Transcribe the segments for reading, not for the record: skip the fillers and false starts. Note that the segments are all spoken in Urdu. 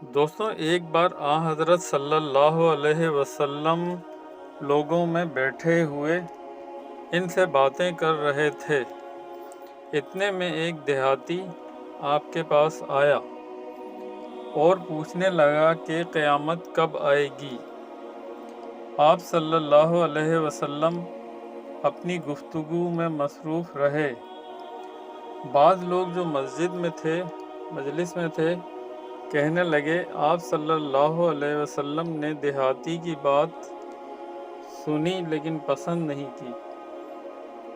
دوستوں، ایک بار حضرت صلی اللہ علیہ وسلم لوگوں میں بیٹھے ہوئے ان سے باتیں کر رہے تھے۔ اتنے میں ایک دیہاتی آپ کے پاس آیا اور پوچھنے لگا کہ قیامت کب آئے گی۔ آپ صلی اللہ علیہ وسلم اپنی گفتگو میں مصروف رہے۔ بعض لوگ جو مجلس میں تھے کہنے لگے، آپ صلی اللہ علیہ وسلم نے دیہاتی کی بات سنی لیکن پسند نہیں کی،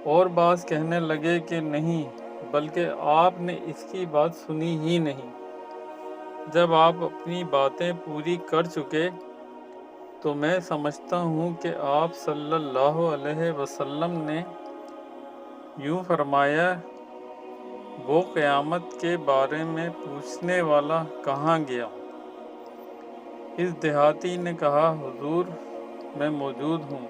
اور بعض کہنے لگے کہ نہیں، بلکہ آپ نے اس کی بات سنی ہی نہیں۔ جب آپ اپنی باتیں پوری کر چکے تو میں سمجھتا ہوں کہ آپ صلی اللہ علیہ وسلم نے یوں فرمایا، وہ قیامت کے بارے میں پوچھنے والا کہاں گیا؟ اس دیہاتی نے کہا، حضور میں موجود ہوں۔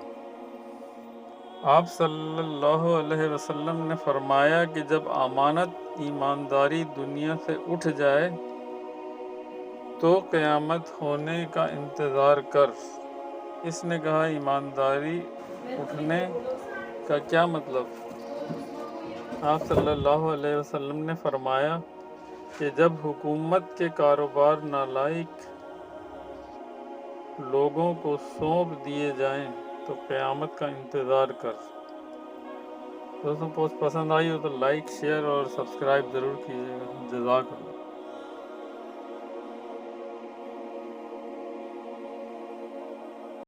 آپ صلی اللہ علیہ وسلم نے فرمایا کہ جب امانت ایمانداری دنیا سے اٹھ جائے تو قیامت ہونے کا انتظار کر۔ اس نے کہا، ایمانداری اٹھنے کا کیا مطلب؟ آپ صلی اللہ علیہ وسلم نے فرمایا کہ جب حکومت کے کاروبار نالائق لوگوں کو سونپ دیے جائیں تو قیامت کا انتظار کر۔ دوستوں، پوسٹ پسند آئی ہو تو لائک، شیئر اور سبسکرائب ضرور کیجیے گا۔ جزاک اللہ۔